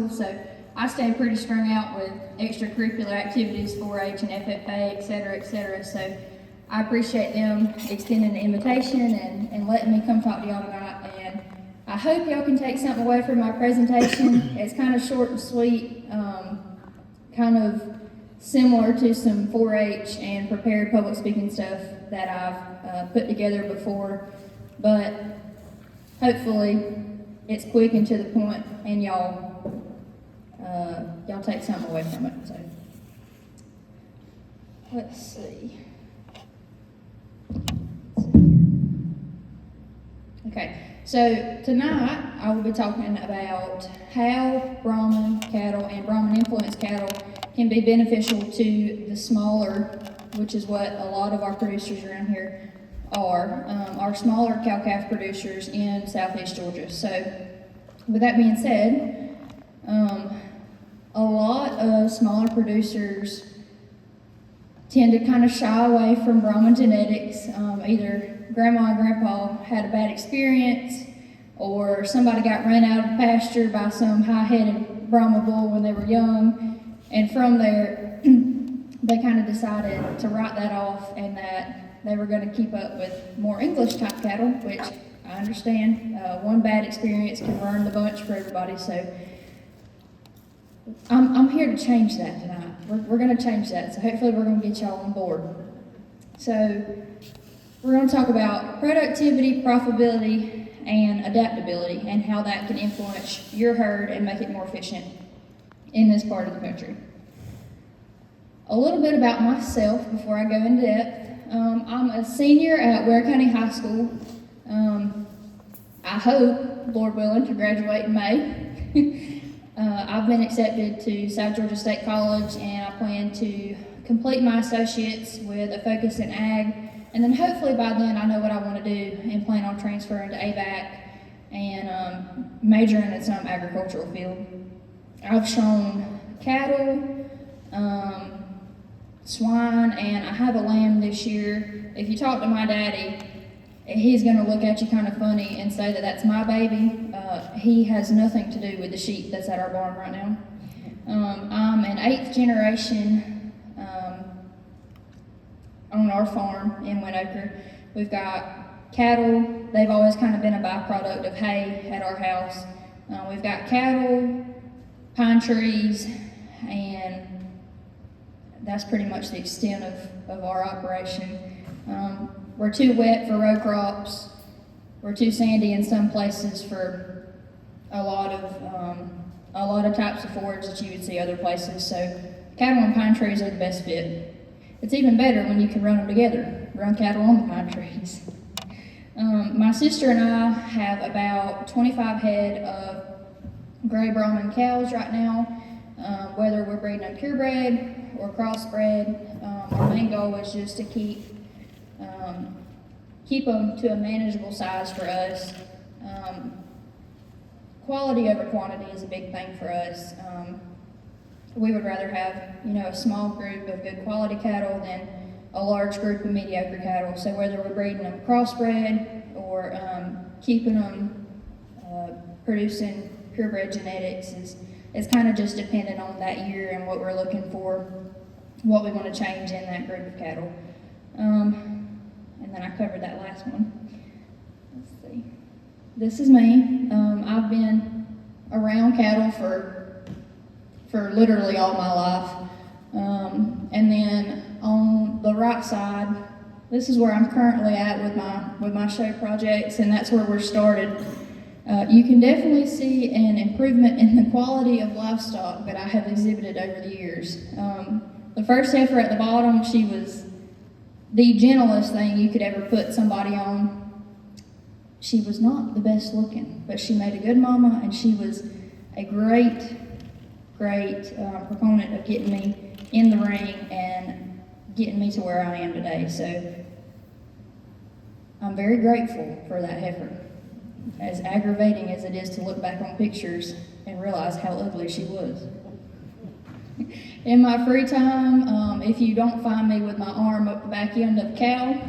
school, so I stay pretty strung out with extracurricular activities, 4-H and FFA, et cetera, so I appreciate them extending the invitation and letting me come talk to y'all tonight, and I hope y'all can take something away from my presentation. It's kind of short and sweet, kind of similar to some 4-H and prepared public speaking stuff that I've put together before, but hopefully it's quick and to the point, and y'all take something away from it. So let's see. Okay, so tonight I will be talking about how Brahman cattle and Brahman influenced cattle can be beneficial to the smaller, which is what a lot of our producers around here are, our smaller cow-calf producers in southeast Georgia. So with that being said, a lot of smaller producers tend to kind of shy away from Brahman genetics. Either grandma and grandpa had a bad experience, or somebody got run out of the pasture by some high-headed Brahma bull when they were young, and from there they kind of decided to write that off and that they were going to keep up with more English type cattle, which I understand. One bad experience can ruin the bunch for everybody, so I'm here to change that tonight. We're going to change that, so hopefully we're going to get y'all on board. So we're going to talk about productivity, profitability, and adaptability, and how that can influence your herd and make it more efficient in this part of the country. A little bit about myself before I go into depth. I'm a senior at Ware County High School. I hope, Lord willing, to graduate in May. I've been accepted to South Georgia State College, and I plan to complete my associates with a focus in ag, and then hopefully by then I know what I want to do and plan on transferring to ABAC and majoring in some agricultural field. I've shown cattle, swine, and I have a lamb this year. If you talk to my daddy, he's going to look at you kind of funny and say that that's my baby. He has nothing to do with the sheep that's at our barn right now. I'm an 8th generation on our farm in Winoker. We've got cattle. They've always kind of been a byproduct of hay at our house. We've got cattle, pine trees, and that's pretty much the extent of our operation. We're too wet for row crops. We're too sandy in some places for a lot of types of forage that you would see other places. So cattle and pine trees are the best fit. It's even better when you can run them together, run cattle on the pine trees. My sister and I have about 25 head of gray Brahman cows right now. Whether we're breeding them purebred or crossbred, our main goal is just to keep them to a manageable size for us. Quality over quantity is a big thing for us. We would rather have, a small group of good quality cattle than a large group of mediocre cattle. So whether we're breeding them crossbred or keeping them producing purebred genetics is kind of just dependent on that year and what we're looking for, what we want to change in that group of cattle. And then I covered that last one. Let's see. This is me. I've been around cattle for literally all my life. And then on the right side, this is where I'm currently at with my show projects, and that's where we're started. You can definitely see an improvement in the quality of livestock that I have exhibited over the years. The first heifer at the bottom, she was the gentlest thing you could ever put somebody on. She was not the best looking, but she made a good mama, and she was a great proponent of getting me in the ring and getting me to where I am today. So I'm very grateful for that heifer. As aggravating as it is to look back on pictures and realize how ugly she was. In my free time, if you don't find me with my arm up the back end of a cow,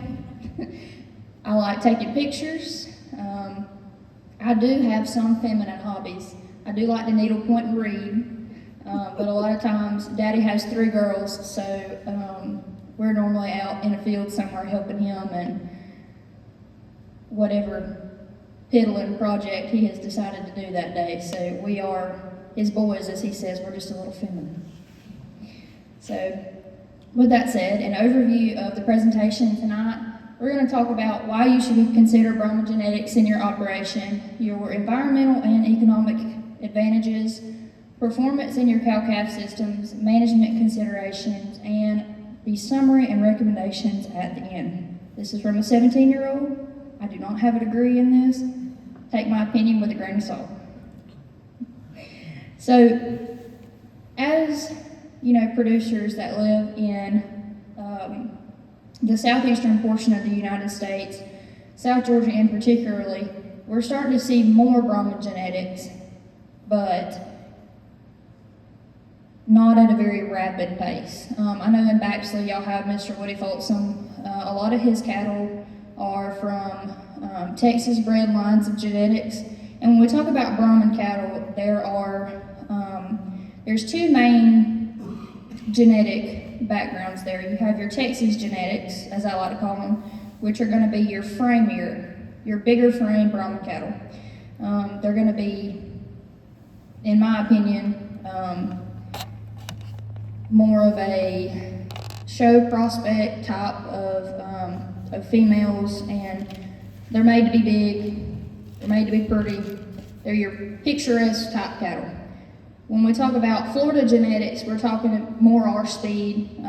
I like taking pictures. I do have some feminine hobbies. I do like to needle point and read, but a lot of times Daddy has 3 girls, so we're normally out in a field somewhere helping him and whatever piddling project he has decided to do that day. So we are his boys, as he says, we're just a little feminine. So with that said, an overview of the presentation tonight, we're going to talk about why you should consider Brahma genetics in your operation, your environmental and economic advantages, performance in your cow-calf systems, management considerations, and the summary and recommendations at the end. This is from a 17-year-old. I do not have a degree in this. Take my opinion with a grain of salt. So, as producers that live in the southeastern portion of the United States, South Georgia in particularly, we're starting to see more Brahma genetics, but not at a very rapid pace. I know in Baxley y'all have Mr. Woody Folsom. A lot of his cattle are from Texas bred lines of genetics. And when we talk about Brahman cattle, there's 2 main genetic backgrounds there. You have your Texas genetics, as I like to call them, which are going to be your framier, your bigger frame Brahman cattle. They're going to be, in my opinion, more of a show prospect type of females, and they're made to be big, they're made to be pretty, they're your picturesque type cattle. When we talk about Florida genetics, we're talking more R-speed,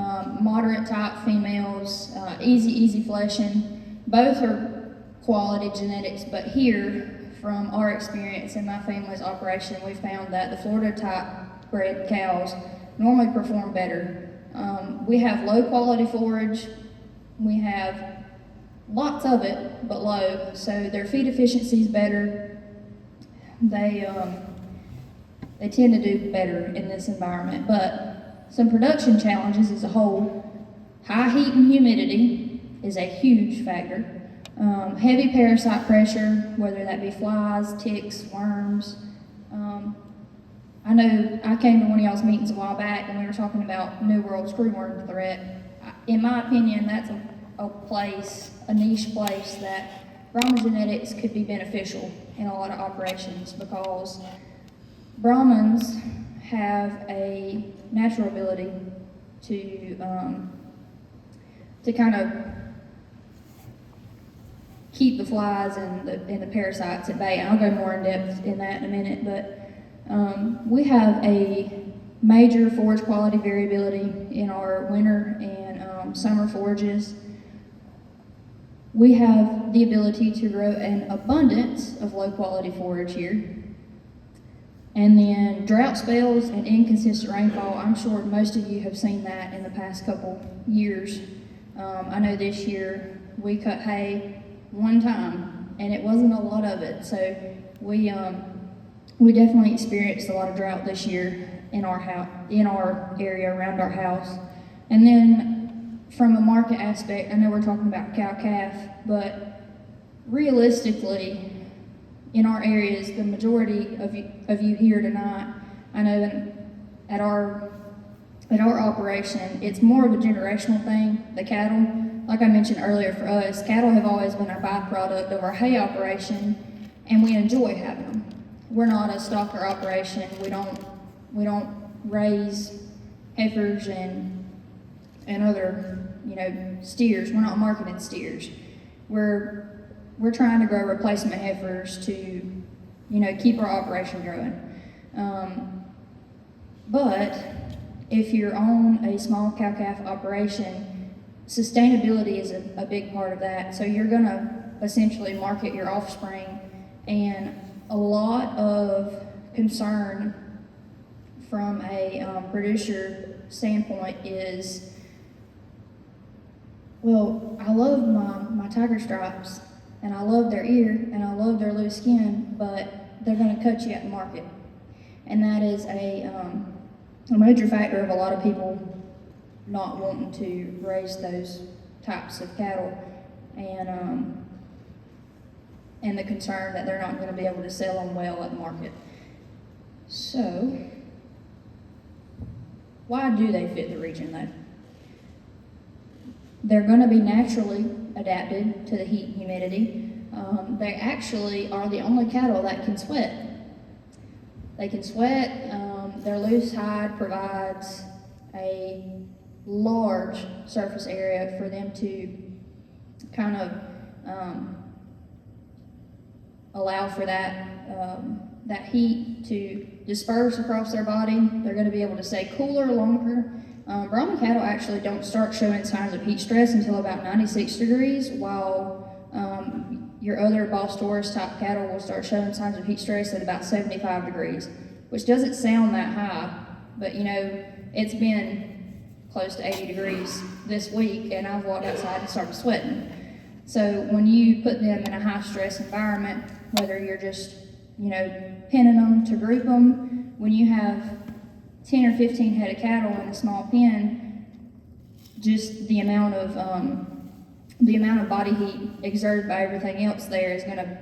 moderate type females, easy fleshing. Both are quality genetics, but here, from our experience in my family's operation, we found that the Florida type bred cows normally perform better. We have low quality forage, we have lots of it, but low, so their feed efficiency is better. They tend to do better in this environment, but some production challenges as a whole. High heat and humidity is a huge factor. Heavy parasite pressure, whether that be flies, ticks, worms. I know I came to one of y'all's meetings a while back and we were talking about New World screwworm threat. In my opinion, that's a niche place that Brahma genetics could be beneficial in a lot of operations, because Brahmans have a natural ability to kind of keep the flies and the parasites at bay. I'll go more in depth in that in a minute, but we have a major forage quality variability in our winter and summer forages. We have the ability to grow an abundance of low quality forage here. And then drought spells and inconsistent rainfall, I'm sure most of you have seen that in the past couple years. I know this year we cut hay one time and it wasn't a lot of it, so we definitely experienced a lot of drought this year in our area around our house. And then from a market aspect, I know we're talking about cow-calf, but realistically, in our areas, the majority of you here tonight, I know at our operation, it's more of a generational thing. The cattle, like I mentioned earlier, for us, cattle have always been a byproduct of our hay operation, and we enjoy having them. We're not a stocker operation. We don't raise heifers and other steers. We're not marketing steers. We're trying to grow replacement heifers to keep our operation growing. But if you're on a small cow-calf operation, sustainability is a big part of that. So you're going to essentially market your offspring, and a lot of concern from a producer standpoint is, well, I love my tiger stripes, and I love their ear, and I love their loose skin, but they're going to cut you at the market. And that is a major factor of a lot of people not wanting to raise those types of cattle, and the concern that they're not going to be able to sell them well at the market. So, why do they fit the region though? They're going to be naturally adapted to the heat and humidity. They actually are the only cattle that can sweat. They can sweat. Their loose hide provides a large surface area for them to kind of allow for that heat to disperse across their body. They're going to be able to stay cooler longer. Brahman cattle actually don't start showing signs of heat stress until about 96 degrees, while your other Boss Taurus type cattle will start showing signs of heat stress at about 75 degrees, which doesn't sound that high, but you know, it's been close to 80 degrees this week, and I've walked outside and started sweating. So when you put them in a high stress environment, whether you're just, you know, pinning them to group them, when you have 10 or 15 head of cattle in a small pen, just the amount of body heat exerted by everything else there is going to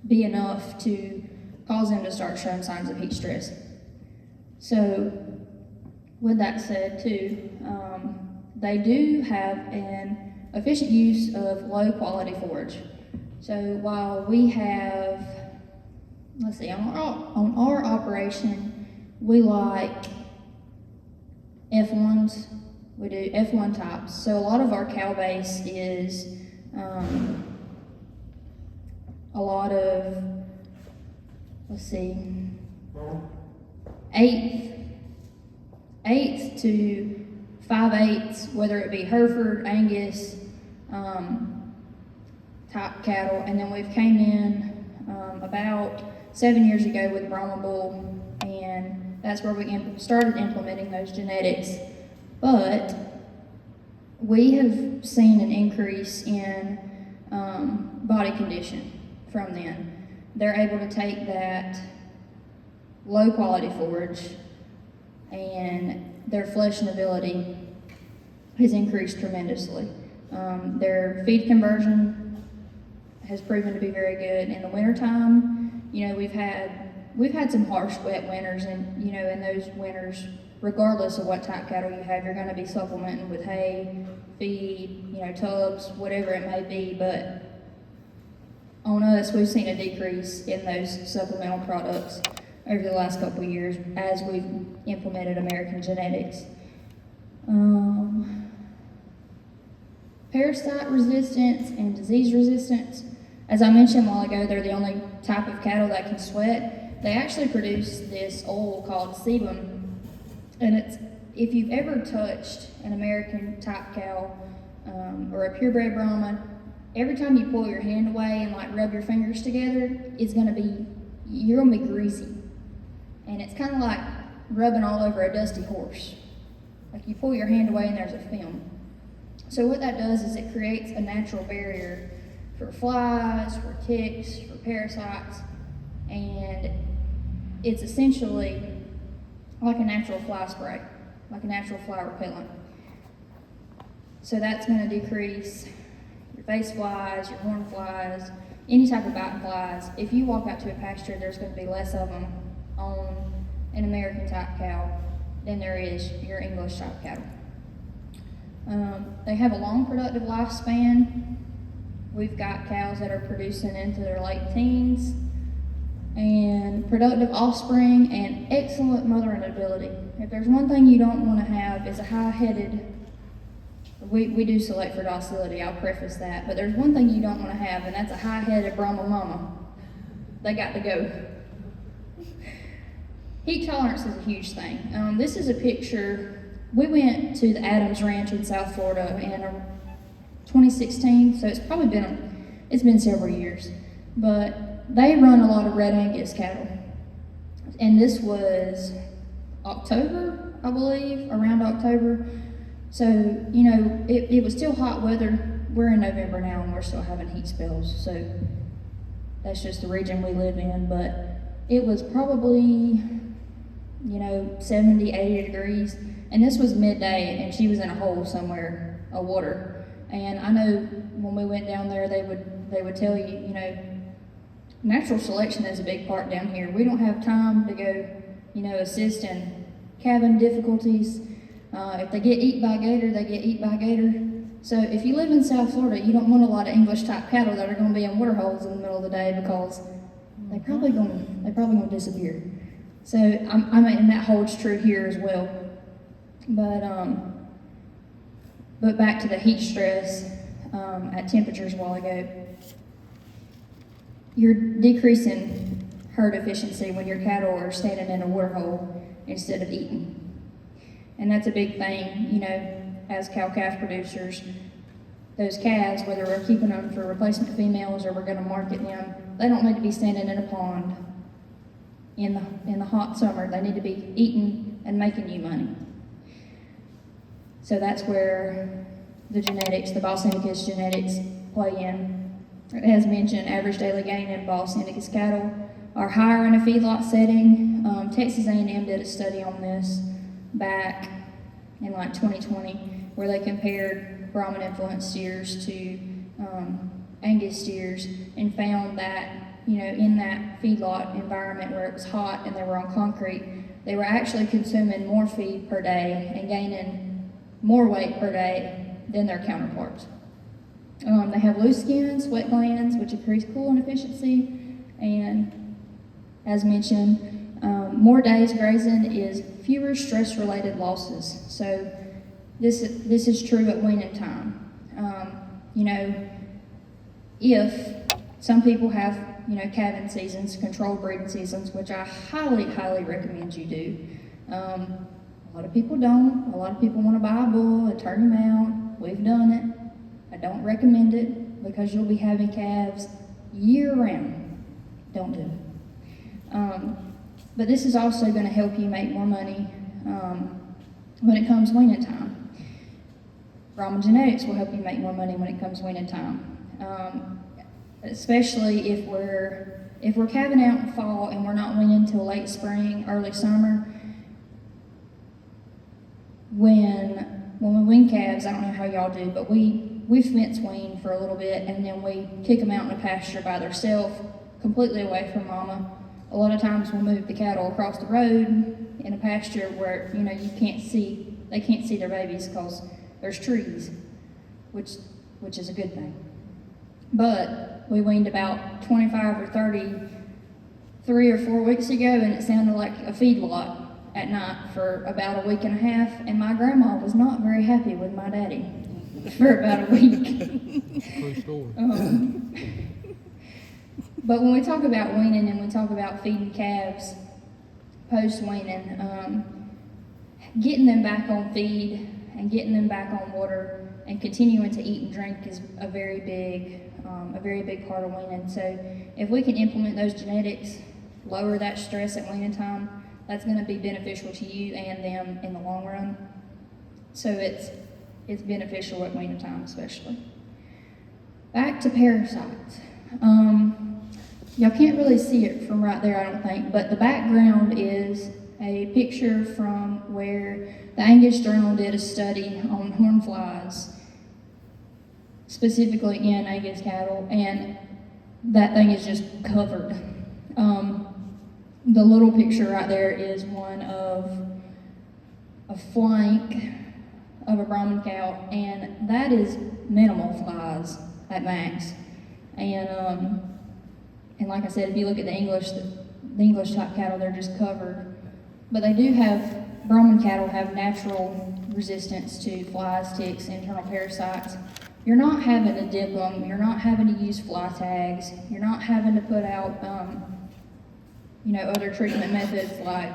be enough to cause them to start showing signs of heat stress. So with that said too, they do have an efficient use of low quality forage. So while we have, let's see, on our operation, we like F1s, we do F1 types. So a lot of our cow base is a lot of, let's see, eighth to 5/8, whether it be Hereford, Angus, type cattle. And then we've came in about 7 years ago with Brahma Bull, and that's where we started implementing those genetics. But we have seen an increase in body condition from them. They're able to take that low quality forage, and their fleshing ability has increased tremendously. Their feed conversion has proven to be very good. In the wintertime, you know, we've had some harsh wet winters, and you know, in those winters, regardless of what type cattle you have, you're going to be supplementing with hay, feed, you know, tubs, whatever it may be. But on us, we've seen a decrease in those supplemental products over the last couple of years as we've implemented American genetics. Parasite resistance and disease resistance. As I mentioned a while ago, they're the only type of cattle that can sweat. They actually produce this oil called sebum, and it's, if you've ever touched an American type cow or a purebred Brahman, every time you pull your hand away and like rub your fingers together, you're gonna be greasy. And it's kind of like rubbing all over a dusty horse. Like you pull your hand away and there's a film. So what that does is it creates a natural barrier for flies, for ticks, for parasites, and it's essentially like a natural fly spray, like a natural fly repellent. So that's going to decrease your face flies, your horn flies, any type of biting flies. If you walk out to a pasture, there's going to be less of them on an American type cow than there is your English type cattle. They have a long productive lifespan. We've got cows that are producing into their late teens, and productive offspring and excellent mothering ability. If there's one thing you don't want to have is a high-headed, we do select for docility, I'll preface that, but there's one thing you don't want to have, and that's a high-headed Brahma mama. They got to go. Heat tolerance is a huge thing. This is a picture. We went to the Adams Ranch in South Florida in 2016, so it's been several years. But they run a lot of red Angus cattle. And this was October, I believe, around October. So, you know, it was still hot weather. We're in November now and we're still having heat spells. So that's just the region we live in. But it was probably, 70, 80 degrees. And this was midday, and she was in a hole somewhere, a water. And I know when we went down there, they would tell you, natural selection is a big part down here. We don't have time to go assist in calving difficulties. If they get eaten by a gator, they get eaten by a gator. So if you live in South Florida, you don't want a lot of English type cattle that are going to be in water holes in the middle of the day, because they're probably going to disappear. So and that holds true here as well. But back to the heat stress at temperatures a while ago, you're decreasing herd efficiency when your cattle are standing in a water hole instead of eating. And that's a big thing, as cow-calf producers. Those calves, whether we're keeping them for replacement females or we're going to market them, they don't need to be standing in a pond in the hot summer. They need to be eating and making you money. So that's where the genetics, the Bos Indicus genetics, play in. As mentioned, average daily gain in Bos Indicus cattle are higher in a feedlot setting. Texas A&M did a study on this back in 2020, where they compared Brahman influenced steers to Angus steers, and found that in that feedlot environment where it was hot and they were on concrete, they were actually consuming more feed per day and gaining more weight per day than their counterparts. They have loose skins, wet glands, which increase cooling efficiency, and as mentioned, more days grazing is fewer stress-related losses. So this is true at weaning time. If some people have calving seasons, controlled breeding seasons, which I highly, highly recommend you do. A lot of people don't. A lot of people want to buy a bull and turn him out. We've done it. I don't recommend it, because you'll be having calves year-round. Don't do it. But this is also going to help you make more money when it comes weaning time. Brahman genetics will help you make more money when it comes weaning time. Especially if we're calving out in fall and we're not weaning until late spring, early summer. When we wean calves, I don't know how y'all do, but we fence wean for a little bit, and then we kick them out in a pasture by themselves, completely away from mama. A lot of times we'll move the cattle across the road in a pasture where they can't see their babies because there's trees, which is a good thing. But we weaned about 25 or 30 3 or 4 weeks ago, and it sounded like a feedlot at night for about a week and a half, and my grandma was not very happy with my daddy for about a week. True story. But when we talk about weaning and we talk about feeding calves post-weaning, getting them back on feed and getting them back on water and continuing to eat and drink is a very big part of weaning. So if we can implement those genetics, lower that stress at weaning time, that's going to be beneficial to you and them in the long run. So it's beneficial at weaning time especially. Back to parasites. Y'all can't really see it from right there, I don't think, but the background is a picture from where the Angus Journal did a study on horn flies, specifically in Angus cattle, and that thing is just covered. The little picture right there is one of a flank of a Brahman cow, and that is minimal flies at max. And like I said, if you look at the English type cattle, they're just covered. But they do have, Brahman cattle have natural resistance to flies, ticks, internal parasites. You're not having to dip them, you're not having to use fly tags, you're not having to put out other treatment methods like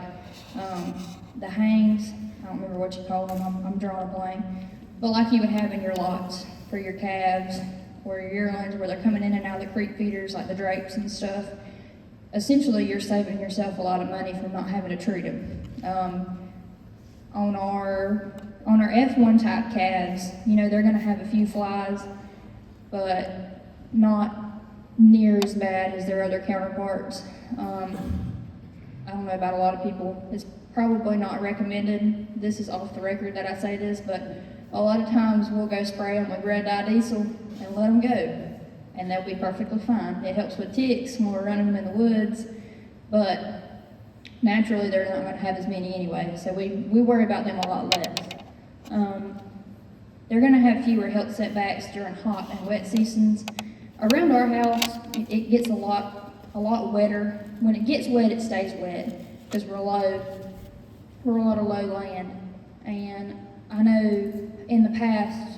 the hangs. I don't remember what you call them, I'm drawing a blank. But like you would have in your lots for your calves or your yearlings where they're coming in and out of the creek feeders like the drapes and stuff. Essentially, you're saving yourself a lot of money from not having to treat them. On our F1 type calves, they're going to have a few flies, but not near as bad as their other counterparts. I don't know about a lot of people. It's probably not recommended. This is off the record that I say this, but a lot of times we'll go spray them with red dye diesel and let them go, and they'll be perfectly fine. It helps with ticks when we're running them in the woods, but naturally they're not going to have as many anyway, so we worry about them a lot less. They're going to have fewer health setbacks during hot and wet seasons. Around our house, it gets a lot wetter. When it gets wet, it stays wet because we're a lot of low land. And I know in the past,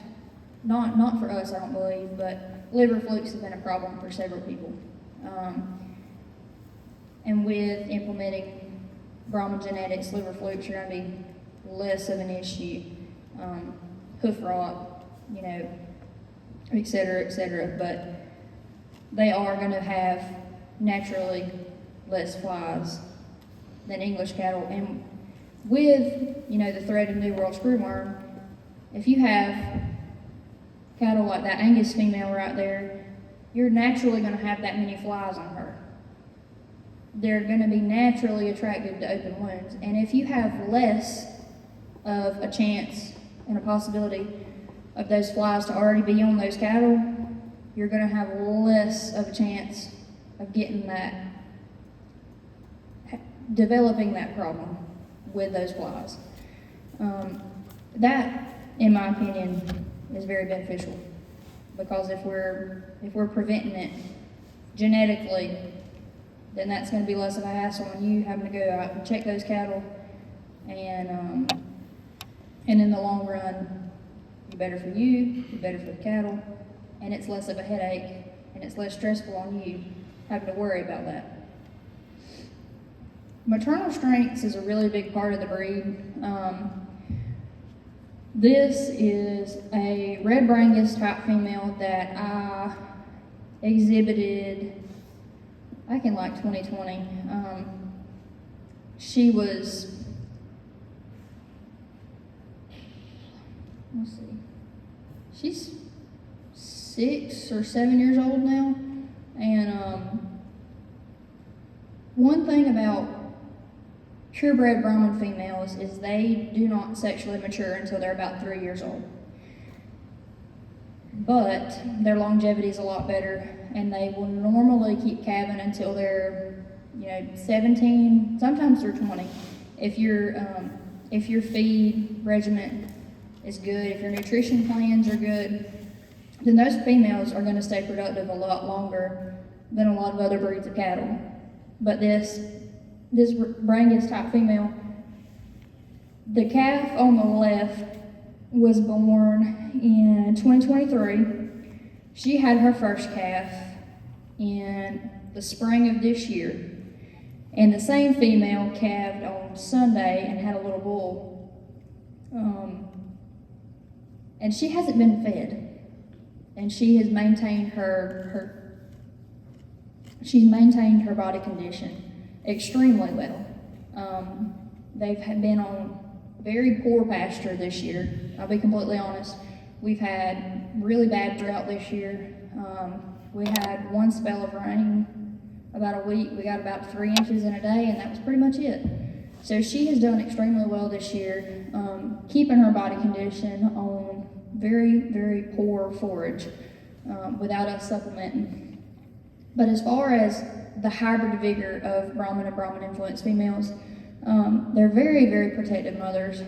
not for us, I don't believe, but liver flukes have been a problem for several people. And with implementing Brahman genetics, liver flukes are going to be less of an issue. Hoof rot, et cetera, but they are going to have naturally less flies than English cattle. And with, the threat of New World screwworm, if you have cattle like that Angus female right there, you're naturally going to have that many flies on her. They're going to be naturally attracted to open wounds. And if you have less of a chance and a possibility of those flies to already be on those cattle, you're going to have less of a chance of developing that problem with those flies. That, in my opinion, is very beneficial, because if we're preventing it genetically, then that's going to be less of a hassle on you having to go out and check those cattle, and in the long run, be better for you, be better for the cattle, and it's less of a headache, and it's less stressful on you having to worry about that. Maternal strengths is a really big part of the breed. This is a red Brangus type female that I exhibited back in like 2020. She was, let's see, she's 6 or 7 years old now, and one thing about purebred Brahman females is they do not sexually mature until they're about 3 years old. But their longevity is a lot better, and they will normally keep calving until they're, 17, sometimes they're 20. If your feed regimen is good, if your nutrition plans are good, then those females are going to stay productive a lot longer than a lot of other breeds of cattle. But this Brangus type female, the calf on the left was born in 2023. She had her first calf in the spring of this year, and the same female calved on Sunday and had a little bull. And she hasn't been fed, and she has maintained she's maintained her body condition extremely well. They've been on very poor pasture this year. I'll be completely honest. We've had really bad drought this year. We had one spell of rain about a week. We got about 3 inches in a day, and that was pretty much it. So she has done extremely well this year, keeping her body condition on very, very poor forage without us supplementing. But as far as the hybrid vigor of Brahman and Brahman influenced females, they're very, very protective mothers.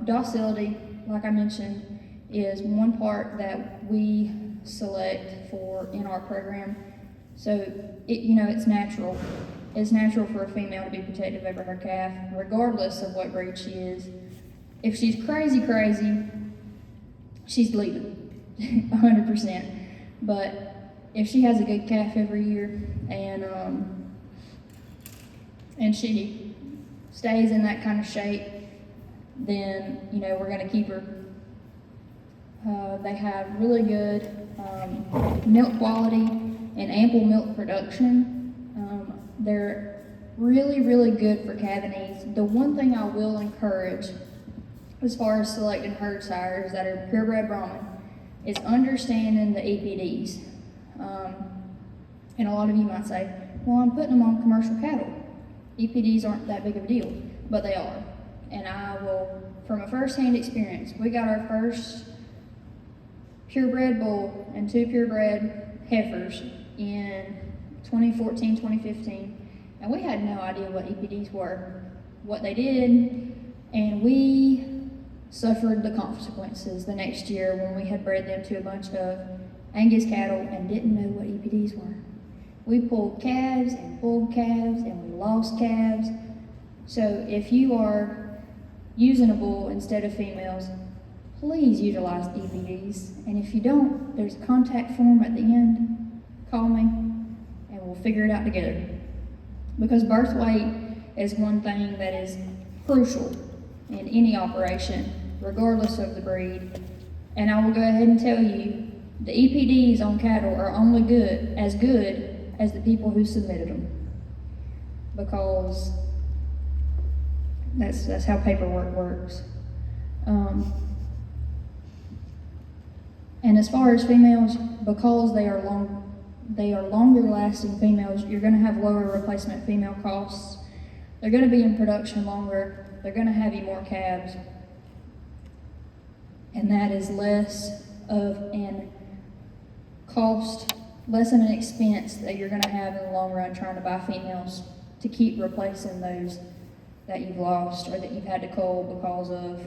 Docility, like I mentioned, is one part that we select for in our program. So it's natural. It's natural for a female to be protective over her calf, regardless of what breed she is. If she's crazy, she's leaving, 100%. But if she has a good calf every year and she stays in that kind of shape, then we're going to keep her. They have really good milk quality and ample milk production. They're really, really good for calving ease. The one thing I will encourage as far as selecting herd sires that are purebred Brahman is understanding the EPDs. And a lot of you might say, well, I'm putting them on commercial cattle. EPDs aren't that big of a deal, but they are. And I will, from a first-hand experience, we got our first purebred bull and 2 purebred heifers in 2014, 2015, and we had no idea what EPDs were, what they did, and we suffered the consequences the next year when we had bred them to a bunch of Angus cattle and didn't know what EPDs were. We pulled calves and we lost calves. So if you are using a bull instead of females, please utilize EPDs. And if you don't, there's a contact form at the end. Call me and we'll figure it out together. Because birth weight is one thing that is crucial in any operation, regardless of the breed. And I will go ahead and tell you, the EPDs on cattle are only good as the people who submitted them. Because that's how paperwork works. And as far as females, because they are longer lasting females, you're going to have lower replacement female costs. They're going to be in production longer. They're going to have you more calves. And that is less of an cost, less of an expense that you're going to have in the long run trying to buy females to keep replacing those that you've lost or that you've had to cull because of,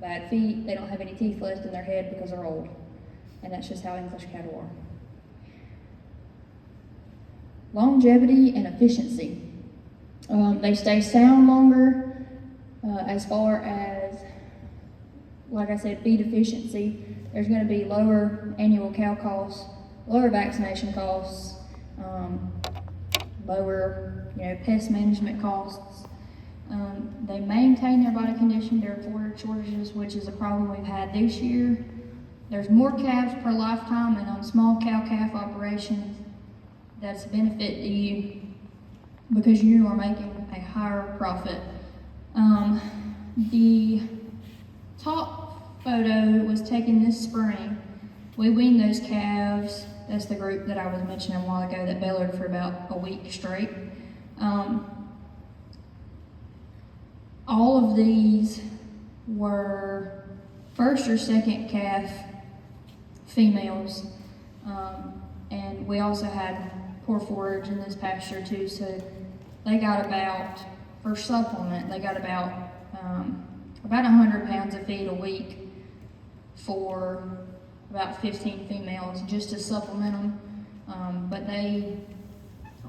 bad feet. They don't have any teeth left in their head because they're old. And that's just how English cattle are. Longevity and efficiency. They stay sound longer as far as, like I said, feed efficiency. There's going to be lower annual cow costs, lower vaccination costs, lower pest management costs. They maintain their body condition during forage shortages, which is a problem we've had this year. There's more calves per lifetime, and on small cow-calf operations, that's a benefit to you because you are making a higher profit. The top photo was taken this spring. We weaned those calves. That's the group that I was mentioning a while ago that bellered for about a week straight. All of these were first or second calf females, and we also had poor forage in this pasture too, so they got about, for supplement, they got about 100 pounds of feed a week for about 15 females just to supplement them, but they,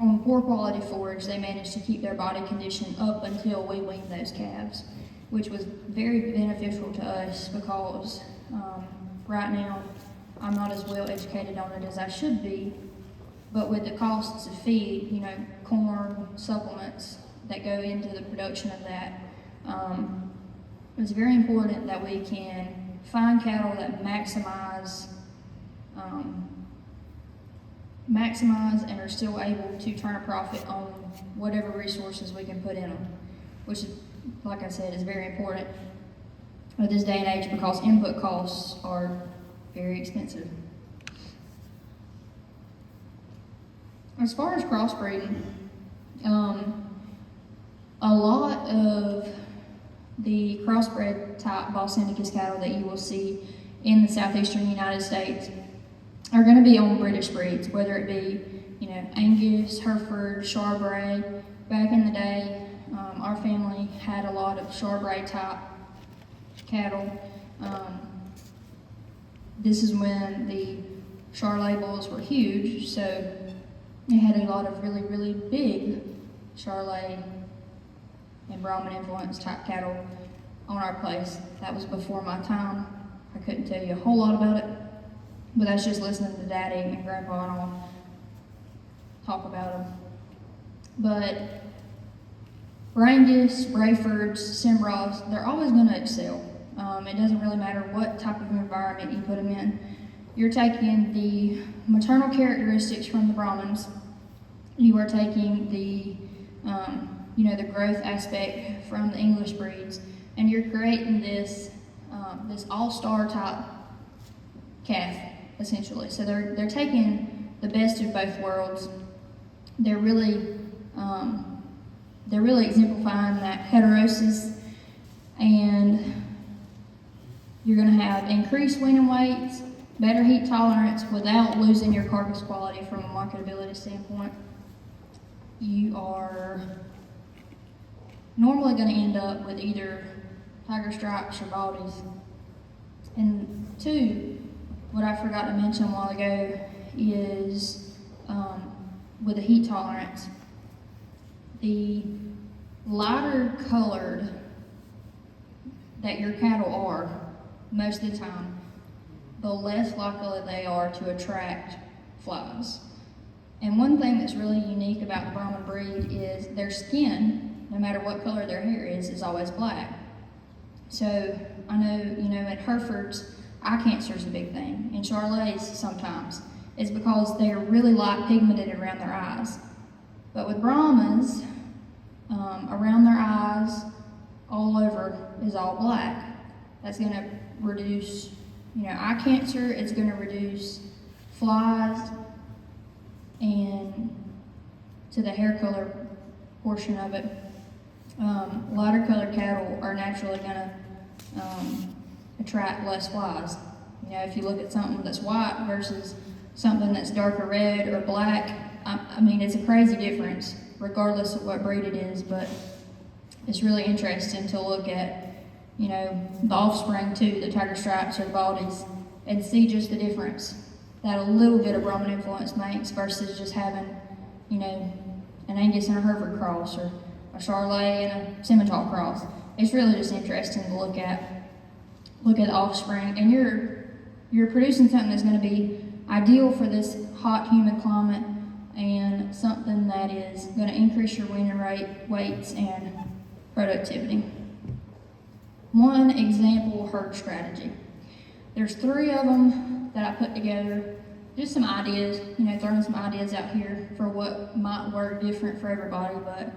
on poor quality forage, they managed to keep their body condition up until we weaned those calves, which was very beneficial to us because right now I'm not as well educated on it as I should be, but with the costs of feed, corn, supplements that go into the production of that, it's very important that we can find cattle that maximize and are still able to turn a profit on whatever resources we can put in them, which, like I said, is very important at this day and age because input costs are very expensive. As far as crossbreeding, a lot of the crossbred type Bos Indicus cattle that you will see in the southeastern United States are going to be on British breeds, whether it be, Angus, Hereford, Charbray. Back in the day, our family had a lot of Charbray type cattle. This is when the Charolais bulls were huge, so they had a lot of really, really big Charolais and Brahman influence type cattle on our place. That was before my time. I couldn't tell you a whole lot about it, but that's just listening to Daddy and Grandpa and all talk about them. But Brangus, Brayfords, Cimbroths, they're always going to excel. It doesn't really matter what type of environment you put them in. You're taking the maternal characteristics from the Brahmins. You are taking the the growth aspect from the English breeds, and you're creating this this all-star type calf, essentially. So they're taking the best of both worlds. They're really exemplifying that heterosis, and you're going to have increased weaning weights, better heat tolerance without losing your carcass quality from a marketability standpoint. you are normally going to end up with either tiger stripes or baldies. And two, what I forgot to mention a while ago is with the heat tolerance, the lighter colored that your cattle are most of the time, the less likely they are to attract flies. And one thing that's really unique about the Brahman breed is their skin, no matter what color their hair is always black. So I know, at Herefords, eye cancer is a big thing. In Charolais, sometimes. It's because they're really light pigmented around their eyes. But with Brahmans, around their eyes, all over, is all black. That's going to reduce, eye cancer. It's going to reduce flies and to the hair color portion of it. Lighter colored cattle are naturally going to attract less flies. If you look at something that's white versus something that's darker red or black, it's a crazy difference regardless of what breed it is, but it's really interesting to look at, the offspring too, the tiger stripes or the baldies, and see just the difference that a little bit of Brahman influence makes versus just having, an Angus and a Hereford cross or a Charolais and a Simmental cross. It's really just interesting to look at the offspring, and you're producing something that's going to be ideal for this hot, humid climate, and something that is going to increase your weaning rate, weights, and productivity. One example herd strategy. There's 3 of them that I put together. Just some ideas, throwing some ideas out here for what might work different for everybody. But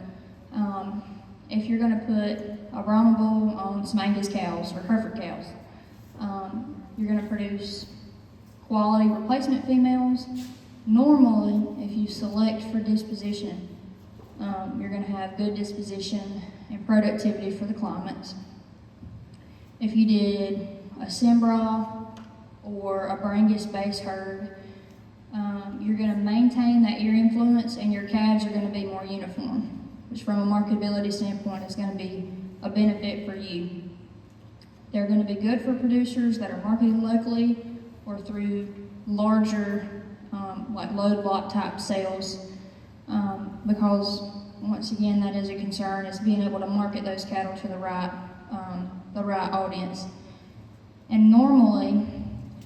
if you're going to put a Brahma bull on some Angus cows or Hereford cows, you're going to produce quality replacement females. Normally, if you select for disposition, you're going to have good disposition and productivity for the climate. If you did a Simbra or a Brangus base herd, you're going to maintain that ear influence, and your calves are going to be more uniform, which from a marketability standpoint is going to be a benefit for you. They're going to be good for producers that are marketed locally or through larger like load lot type sales, because once again that is a concern, is being able to market those cattle to the right audience. And normally,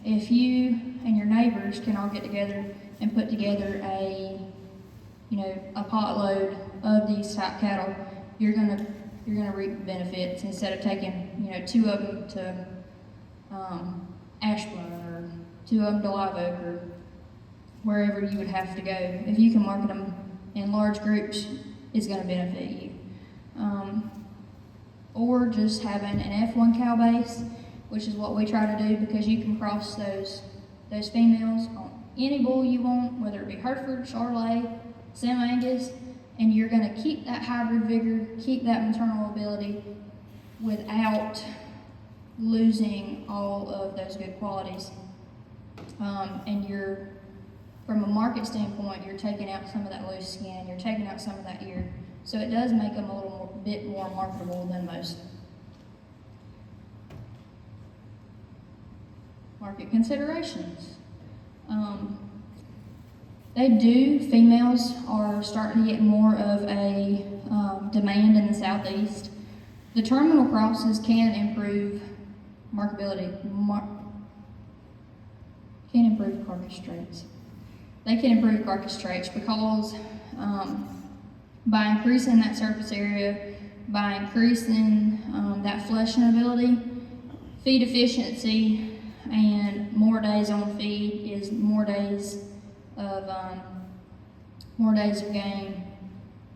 if you and your neighbors can all get together and put together a pot load of these type cattle, you're gonna reap the benefits instead of taking 2 of them to Ashburn or 2 of them to Live Oak or wherever you would have to go. If you can market them in large groups, it's going to benefit you. Or just having an F1 cow base, which is what we try to do, because you can cross those females on any bull you want, whether it be Hereford, Charolais, Sam Angus, and you're going to keep that hybrid vigor, keep that maternal ability without losing all of those good qualities. And from a market standpoint, you're taking out some of that loose skin, you're taking out some of that ear, so it does make them a little bit more marketable than most. Market considerations. Females are starting to get more of a demand in the southeast. The terminal crosses can improve marketability, can improve carcass traits. They can improve carcass traits because by increasing that surface area, by increasing that fleshing ability, feed efficiency, and more days on feed is more days of gain.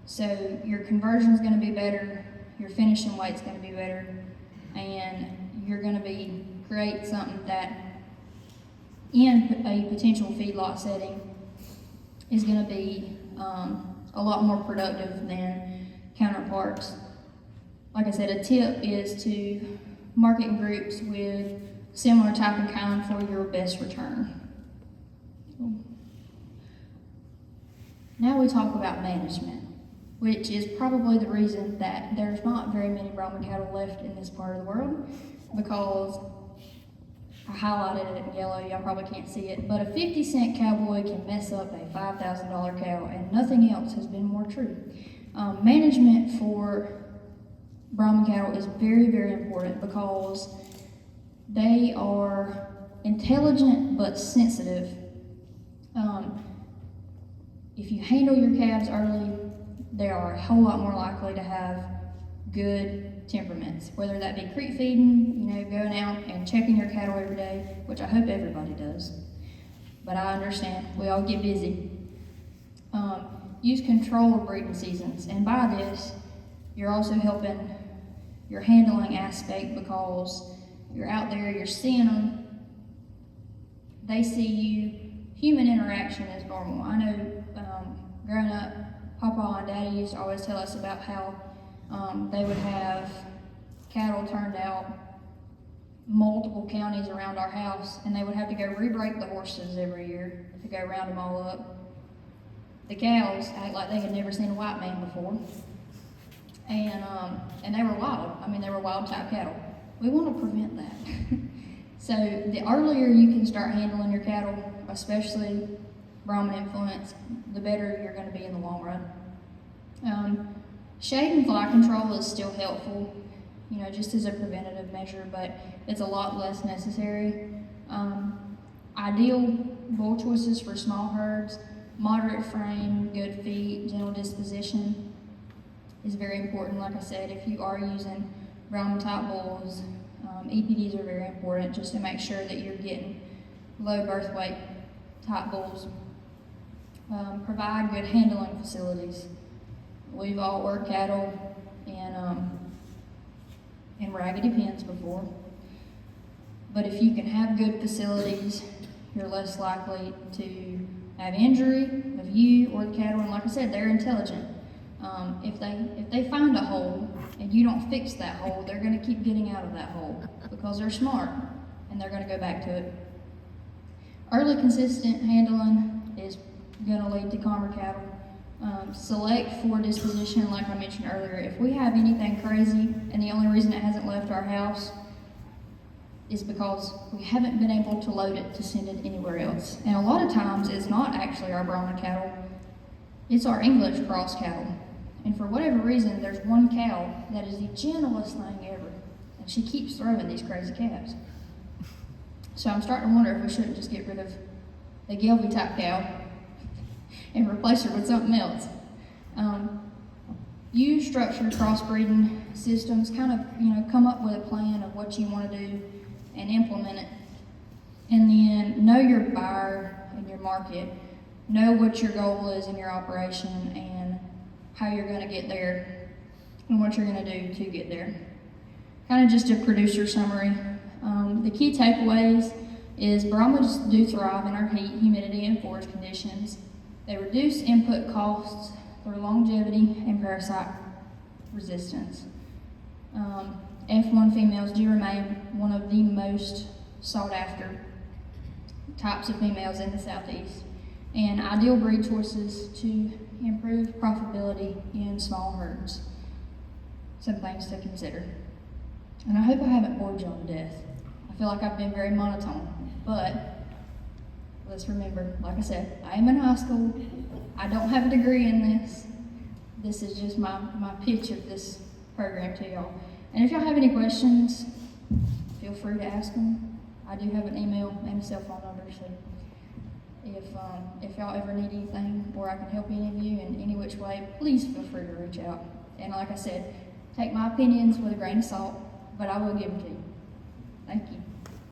So your conversion is going to be better, your finishing weight is going to be better, and you're going to create something that in a potential feedlot setting is going to be a lot more productive than counterparts. Like I said, a tip is to market in groups with similar type and kind for your best return. Now we talk about management. which is probably the reason that there's not very many Brahman cattle left in this part of the world, because I highlighted it in yellow, y'all probably can't see it, but a 50-cent cowboy can mess up a $5,000 cow, and nothing else has been more true. Management for Brahman cattle is very, very important because they are intelligent but sensitive. If you handle your calves early, they are a whole lot more likely to have good temperaments, whether that be creek feeding, going out and checking your cattle every day, which I hope everybody does. But I understand, we all get busy. Use control of breeding seasons, and by this, you're also helping your handling aspect, because you're out there, you're seeing them, they see you. Human interaction is normal. I know growing up, Papa and Daddy used to always tell us about how they would have cattle turned out multiple counties around our house, and they would have to go re-break the horses every year to go round them all up. The cows act like they had never seen a white man before, and they were wild. I mean, they were wild type cattle. We want to prevent that. So the earlier you can start handling your cattle, especially Brahman influence, the better you're going to be in the long run. Shade and fly control is still helpful, just as a preventative measure, but it's a lot less necessary. Ideal bull choices for small herds: moderate frame, good feet, gentle disposition is very important. Like I said, if you are using Brahman type bulls, EPDs are very important, just to make sure that you're getting low birth weight type bulls. Provide good handling facilities. We've all worked cattle in raggedy pens before, but if you can have good facilities, you're less likely to have injury of you or the cattle. And like I said, they're intelligent. If they find a hole and you don't fix that hole, they're going to keep getting out of that hole because they're smart and they're going to go back to it. Early consistent handling is going to lead to calmer cattle. Select for disposition, like I mentioned earlier. If we have anything crazy and the only reason it hasn't left our house is because we haven't been able to load it to send it anywhere else. And a lot of times it's not actually our Brahman cattle, it's our English cross cattle. And for whatever reason, there's one cow that is the gentlest thing ever, and she keeps throwing these crazy calves. So I'm starting to wonder if we shouldn't just get rid of the Gelby type cow and replace her with something else. Use structured crossbreeding systems. Kind of, come up with a plan of what you want to do and implement it. And then know your buyer and your market. Know what your goal is in your operation and how you're going to get there and what you're going to do to get there. Kind of just a producer summary. The key takeaways is Brahmans do thrive in our heat, humidity, and forage conditions. They reduce input costs through longevity and parasite resistance. F1 females do remain one of the most sought after types of females in the Southeast, and ideal breed choices to improve profitability in small herds. Some things to consider. And I hope I haven't bored y'all to death. I feel like I've been very monotone, but let's remember, like I said, I am in high school. I don't have a degree in this. This is just my pitch of this program to y'all. And if y'all have any questions, feel free to ask them. I do have an email and a cell phone number, so if y'all ever need anything or I can help any of you in any which way, please feel free to reach out. And like I said, take my opinions with a grain of salt, but I will give them to you. Thank you.